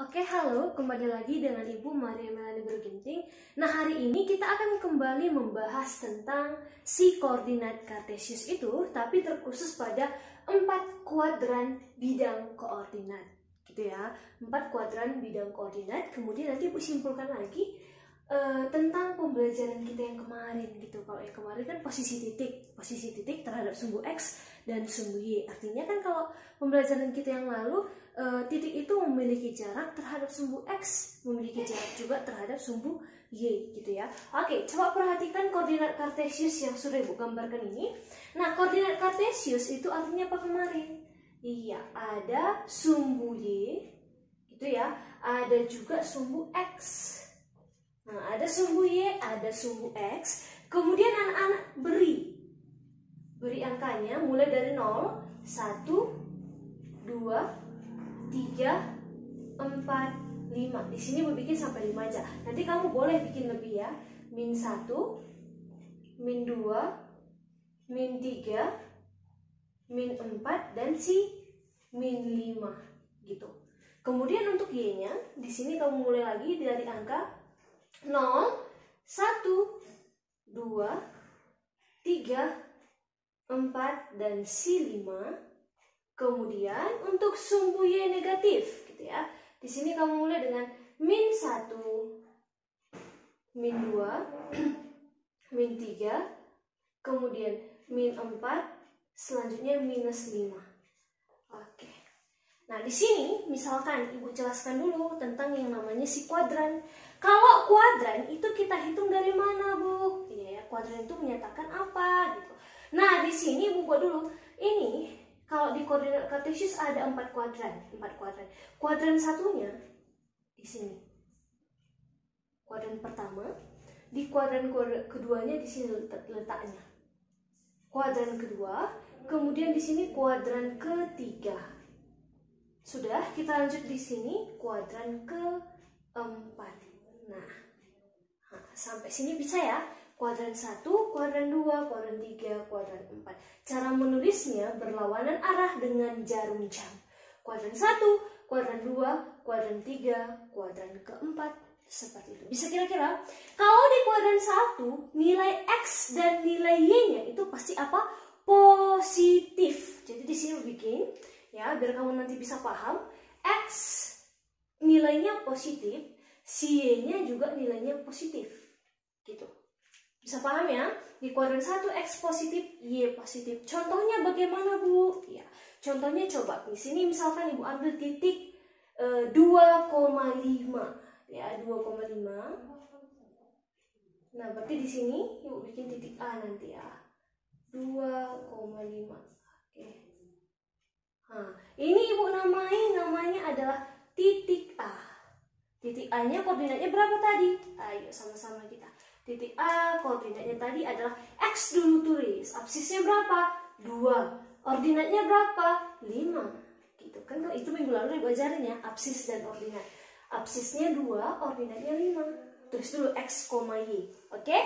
Oke, halo, kembali lagi dengan Ibu Maria Melani Berginting. Nah, hari ini kita akan kembali membahas tentang si koordinat kartesius itu, tapi terkhusus pada 4 kuadran bidang koordinat, gitu ya. 4 kuadran bidang koordinat. Kemudian nanti Ibu simpulkan lagi tentang pembelajaran kita yang kemarin, gitu. Kalau yang kemarin kan posisi titik terhadap sumbu X dan sumbu Y. Artinya kan kalau pembelajaran kita yang lalu, titik itu memiliki jarak terhadap sumbu X, memiliki jarak juga terhadap sumbu Y, gitu ya. Oke, coba perhatikan koordinat kartesius yang sudah Ibu gambarkan ini. Nah, koordinat kartesius itu artinya apa kemarin? Iya, ada sumbu Y, gitu ya. Ada juga sumbu X. Nah, ada sumbu Y, ada sumbu X. Kemudian anak-anak beri angkanya mulai dari 0, 1, 2, 3, 4, 5. Di sini bikin sampai 5 aja. Nanti kamu boleh bikin lebih ya. Min 1, min 2, min 3, min 4, dan si min 5 gitu. Kemudian untuk Y-nya, di sini kamu mulai lagi dari angka 0, 1, 2, 3, 4, dan si 5. Kemudian untuk sumbu Y negatif, gitu ya. Di sini kamu mulai dengan min 1, min 2, min 3, kemudian min 4, selanjutnya minus 5. Oke. Nah, di sini misalkan Ibu jelaskan dulu tentang yang namanya si kuadran. Kalau kuadran itu kita hitung dari mana, Bu? Ya, kuadran itu menyatakan apa gitu. Nah, di sini Ibu buat dulu. Ini kalau di koordinat kartesius ada 4 kuadran. Kuadran satunya di sini. Kuadran pertama, di kuadran keduanya di sini letaknya. Kuadran kedua, kemudian di sini kuadran ketiga. Sudah, kita lanjut di sini kuadran keempat. Nah, sampai sini bisa ya. Kuadran 1, kuadran 2, kuadran 3, kuadran 4. Cara menulisnya berlawanan arah dengan jarum jam. Kuadran 1, kuadran 2, kuadran 3, kuadran keempat. Seperti itu. Bisa kira-kira, kalau di kuadran 1, nilai X dan nilai Y-nya itu pasti apa? Positif. Jadi di sini bikin, ya, biar kamu nanti bisa paham, X nilainya positif, si Y-nya juga nilainya positif. Gitu. Bisa paham ya? Di kuadran 1 X positif, Y positif. Contohnya bagaimana, Bu? Ya, contohnya coba di sini misalkan Ibu ambil titik 2,5. Ya, 2,5. Nah, berarti di sini Ibu bikin titik A nanti ya. 2,5. Oke. Nah, ini Ibu namanya adalah titik A. Titik A-nya koordinatnya berapa tadi? Ayo sama-sama kita. Titik A koordinatnya tadi adalah X dulu tulis. Absisnya berapa? 2. Ordinatnya berapa? 5. Gitu kan, itu minggu lalu Ibu ajarin ya, absis dan ordinat. Absisnya 2, ordinatnya 5. Tulis dulu X, Y. Oke?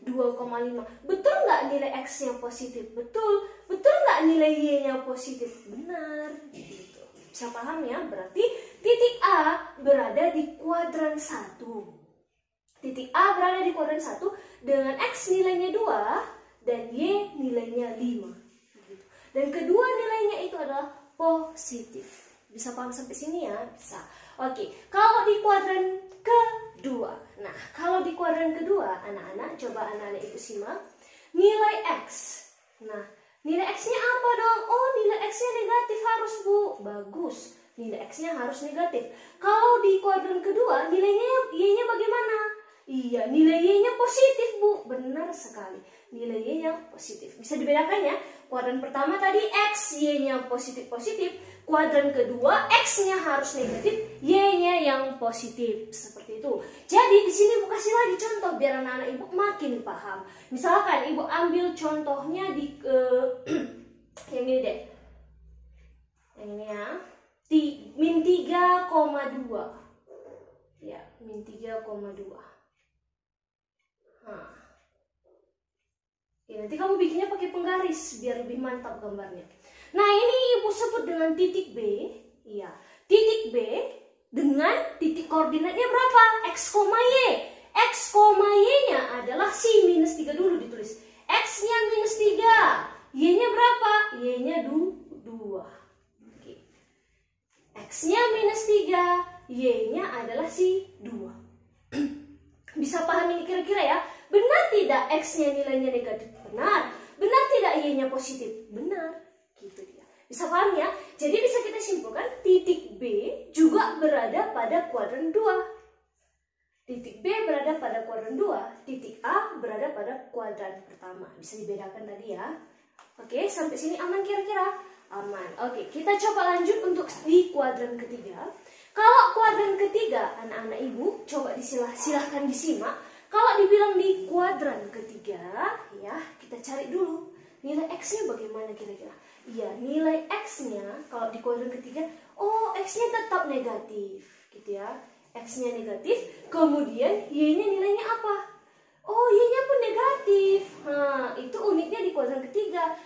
2,5. Betul nggak nilai X-nya positif? Betul. Betul nggak nilai Y-nya positif? Benar. Gitu. Bisa paham ya? Berarti titik A berada di kuadran 1. Titik A berada di kuadran 1 dengan X nilainya 2 dan Y nilainya 5. Gitu. Dan kedua nilainya itu adalah positif. Bisa paham sampai sini ya? Bisa. Oke, kalau di kuadran kedua. Nah, kalau di kuadran kedua, anak-anak, coba anak-anak Ibu simak. Nilai X. Nah, nilai X-nya apa dong? Oh, nilai X-nya negatif harus, Bu. Bagus. Nilai X-nya harus negatif. Kalau di kuadran kedua, nilainya Y-nya bagaimana? Iya, nilai Y-nya positif, Bu. Benar sekali. Nilai Y-nya positif. Bisa dibedakan ya. Kuadran pertama tadi X, Y-nya positif-positif. Kuadran kedua X-nya harus negatif, Y-nya yang positif. Seperti itu. Jadi di sini Ibu kasih lagi contoh biar anak-anak Ibu makin paham. Misalkan Ibu ambil contohnya di yang ini deh. Yang ini ya. Min 3,2. Ya, min 3,2. Nah. Ya, nanti kamu bikinnya pakai penggaris biar lebih mantap gambarnya. Nah, ini Ibu sebut dengan titik B. Iya, titik B dengan titik koordinatnya berapa? X, Y. X, Y-nya adalah si minus 3 dulu ditulis. X-nya minus 3. Y-nya berapa? Y-nya 2. Oke. X-nya minus 3. Y-nya adalah si 2. Bisa paham ini kira-kira ya? Benar tidak X-nya nilainya negatif? Benar. Benar tidak Y-nya positif? Benar. Gitu dia. Bisa paham ya? Jadi bisa kita simpulkan titik B juga berada pada kuadran 2. Titik B berada pada kuadran 2. Titik A berada pada kuadran pertama. Bisa dibedakan tadi ya. Oke, sampai sini aman kira-kira? Aman. Oke, kita coba lanjut untuk di kuadran ketiga. Kalau kuadran ketiga, anak-anak ibu, coba silahkan disimak. Kalau dibilang di kuadran ketiga, ya kita cari dulu nilai X-nya bagaimana kira-kira. Iya, nilai X-nya kalau di kuadran ketiga, oh X-nya tetap negatif, gitu ya. X-nya negatif, kemudian Y-nya nilainya apa? Oh, Y-nya pun negatif. Nah, itu uniknya di kuadran ketiga.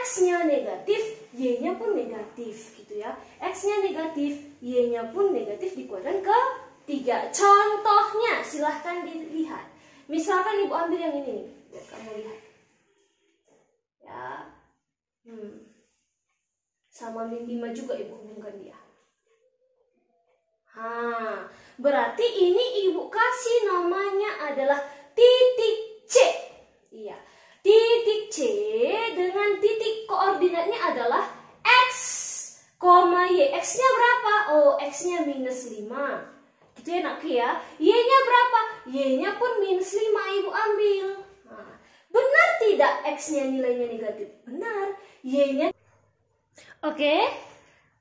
X-nya negatif, Y-nya pun negatif, gitu ya. X-nya negatif, Y-nya pun negatif di kuadran ketiga. Contohnya, silahkan dilihat. Misalkan ibu ambil yang ini nih, biar kamu lihat. Ya, sama min 5 juga ibu hubungkan dia. Berarti ini ibu kasih namanya adalah titik C. Iya, titik C dengan titik koordinatnya adalah X, Y. X-nya berapa? Oh, X-nya minus 5. Gitu ya nak ya. Y-nya berapa? Y-nya pun minus 5 ibu ambil. Benar tidak X-nya nilainya negatif? Benar. Y-nya. Oke.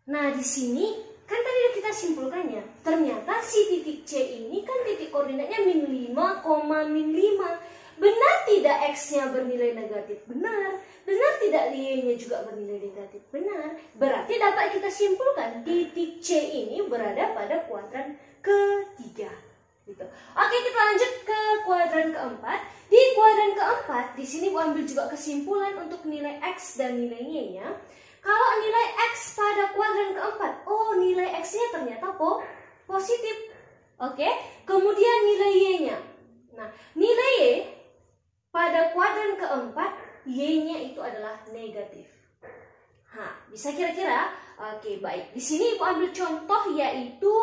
Nah, di sini kan tadi udah kita simpulkannya. Ternyata si titik C ini kan titik koordinatnya min 5, min 5. Benar tidak X-nya bernilai negatif? Benar. Benar tidak Y-nya juga bernilai negatif? Benar. Berarti dapat kita simpulkan titik C ini berada pada kuadran ketiga. Gitu. Oke, kita lanjut ke kuadran keempat. Di kuadran keempat, di sini Bu ambil juga kesimpulan untuk nilai X dan nilai Y-nya. Kalau nilai X pada kuadran keempat, oh nilai X-nya ternyata positif. Oke, kemudian nilai Y-nya. Nah, nilai Y pada kuadran keempat, Y-nya itu adalah negatif. Bisa kira-kira? Oke, baik. Di sini Ibu ambil contoh yaitu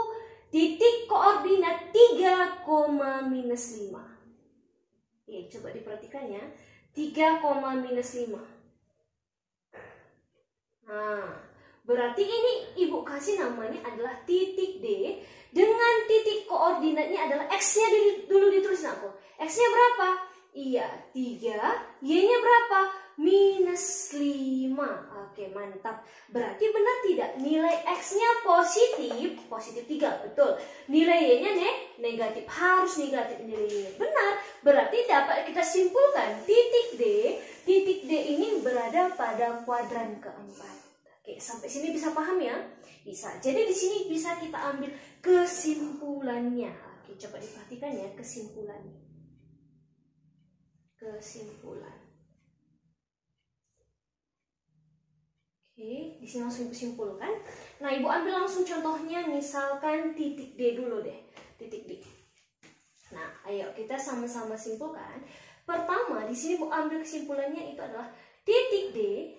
titik koordinat 3, minus 5. Oke, coba diperhatikan ya. 3, minus 5. Berarti ini ibu kasih namanya adalah titik D dengan titik koordinatnya adalah X-nya dulu ditulis aku. X-nya berapa? Iya, 3. Y-nya berapa? Minus 5. Oke, mantap. Berarti benar tidak? Nilai X-nya positif 3, betul. Nilai Y-nya negatif, harus negatif nilai Y-nya. Benar. Berarti dapat kita simpulkan titik D ini berada pada kuadran keempat. Oke, sampai sini bisa paham ya? Bisa. Jadi di sini bisa kita ambil kesimpulannya. Oke, coba diperhatikan ya kesimpulannya. Kesimpulan. Oke, di sini langsung disimpulkan. Nah, Ibu ambil langsung contohnya, misalkan titik D dulu deh. Titik D. Nah, ayo kita sama-sama simpulkan. Pertama, di sini Bu ambil kesimpulannya itu adalah titik D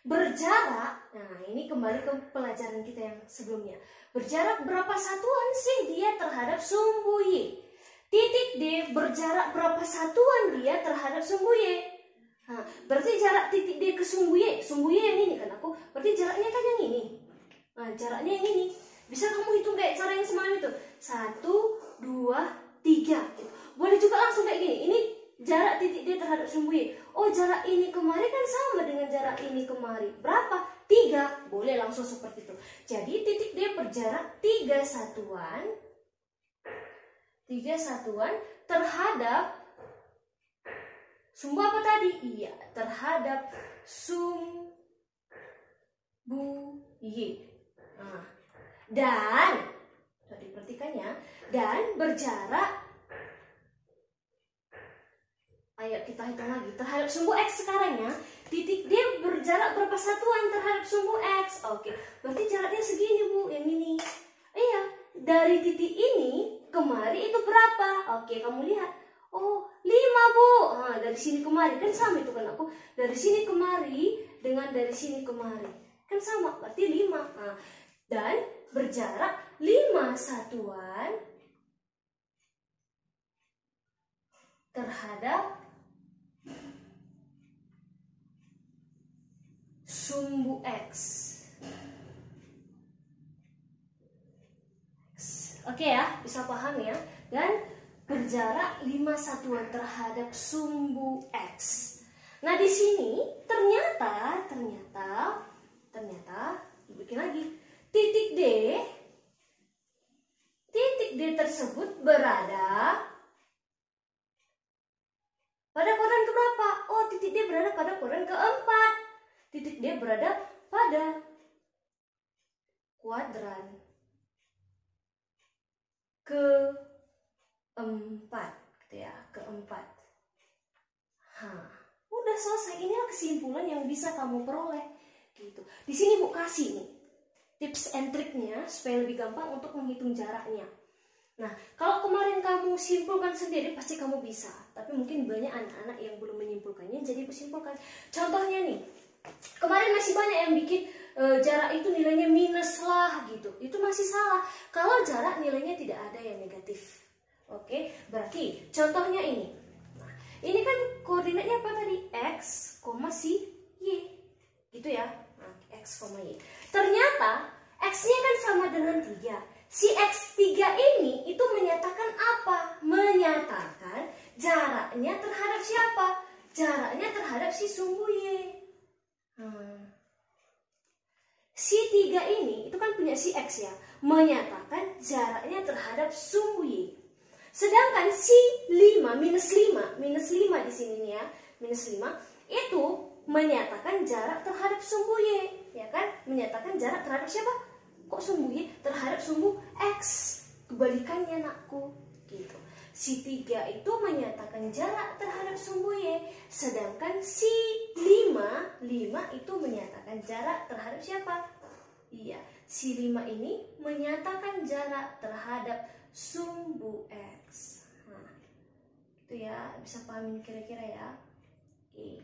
berjarak. Nah, ini kembali ke pelajaran kita yang sebelumnya. Berjarak berapa satuan sih dia terhadap sumbu Y? Titik D berjarak berapa satuan dia terhadap sumbu Y? Berarti jarak titik D ke sumbu Y yang ini kan aku. Berarti jaraknya kan yang ini. Nah, jaraknya yang ini. Bisa kamu hitung kayak cara yang semalam itu. 1, 2, 3. Boleh juga langsung kayak gini. Ini jarak titik D terhadap sumbu Y. Oh, jarak ini kemari kan sama dengan jarak ini kemari. Berapa? 3. Boleh langsung seperti itu. Jadi titik D berjarak 3 satuan. 3 satuan terhadap sumbu apa tadi? Iya, terhadap sumbu Y. Dan, diperhatikan ya, dan berjarak, ayo kita hitung lagi, terhadap sumbu X sekarang ya, titik D berjarak berapa satuan terhadap sumbu X? Oke, berarti jaraknya segini Bu, yang ini. Iya, dari titik ini kemari itu berapa? Oke, kamu lihat. Oh, 5 Bu. Nah, dari sini kemari kan sama itu kan aku. Dari sini kemari dengan dari sini kemari kan sama, berarti 5. Nah, dan berjarak 5 satuan terhadap sumbu X. Oke ya, bisa paham ya. Dan berjarak 5 satuan terhadap sumbu X. Nah, di sini ternyata bikin lagi. Titik D tersebut berada pada kuadran keberapa? Oh, titik D berada pada kuadran keempat. Titik D berada pada kuadran keempat, gitu ya, keempat. Udah selesai. Inilah kesimpulan yang bisa kamu peroleh, gitu. Di sini Bu kasih nih tips and triknya supaya lebih gampang untuk menghitung jaraknya. Nah, kalau kemarin kamu simpulkan sendiri pasti kamu bisa, tapi mungkin banyak anak-anak yang belum menyimpulkannya, jadi simpulkan. Contohnya nih, kemarin masih banyak yang bikin jarak itu nilainya minus lah gitu. Itu masih salah. Kalau jarak nilainya tidak ada yang negatif. Oke, berarti contohnya ini. Nah, ini kan koordinatnya apa tadi? X, si Y. Gitu ya. Nah, X, Y. Ternyata X-nya kan sama dengan 3. Si X3 ini itu menyatakan apa? Menyatakan jaraknya terhadap siapa? Jaraknya terhadap si sumbu Y. Si 3 ini itu kan punya si X ya, menyatakan jaraknya terhadap sumbu Y. Sedangkan si 5 minus 5 di sini nih ya, minus 5 itu menyatakan jarak terhadap sumbu Y, ya kan? Menyatakan jarak terhadap siapa? Kok sumbu Y? Terhadap sumbu X. Kebalikannya nakku, gitu. Si 3 itu menyatakan jarak terhadap sumbu Y, sedangkan si 5 itu menyatakan jarak terhadap siapa? Iya, si 5 ini menyatakan jarak terhadap sumbu X. Nah, itu ya, bisa pahamin kira-kira ya. Oke.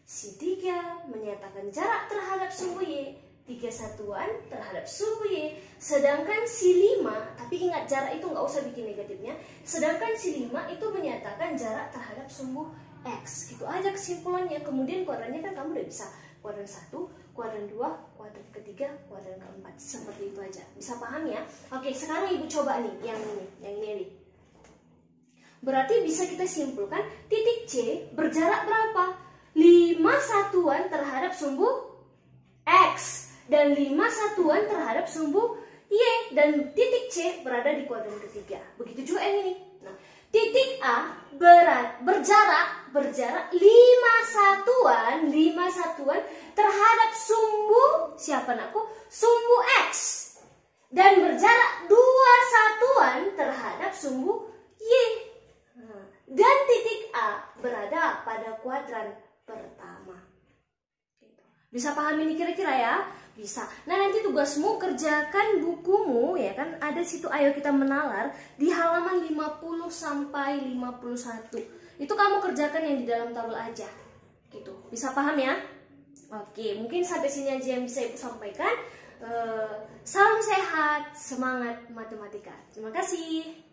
Si 3 menyatakan jarak terhadap sumbu Y, 3 satuan terhadap sumbu Y. Sedangkan si 5, tapi ingat jarak itu nggak usah bikin negatifnya. Sedangkan si 5 itu menyatakan jarak terhadap sumbu X. Itu aja kesimpulannya. Kemudian kuadrannya kan kamu udah bisa. Kuadran 1, kuadran 2, kuadran ketiga, kuadran keempat. Seperti itu aja. Bisa paham ya? Oke, sekarang Ibu coba nih yang ini nih. Berarti bisa kita simpulkan titik C berjarak berapa? 5 satuan terhadap sumbu X dan 5 satuan terhadap sumbu Y, dan titik C berada di kuadran ketiga. Begitu juga yang ini. Nah, titik A berjarak 5 satuan terhadap sumbu siapa nakku? Sumbu X, dan berjarak 2 satuan terhadap sumbu Y. Dan titik A berada pada kuadran pertama. Bisa paham ini kira-kira ya? Bisa. Nah, nanti tugasmu kerjakan bukumu ya kan, ada situ Ayo Kita Menalar di halaman 50 sampai 51. Itu kamu kerjakan yang di dalam tabel aja. Gitu. Bisa paham ya? Oke, mungkin sampai sini aja yang bisa Ibu sampaikan. Salam sehat, semangat matematika. Terima kasih.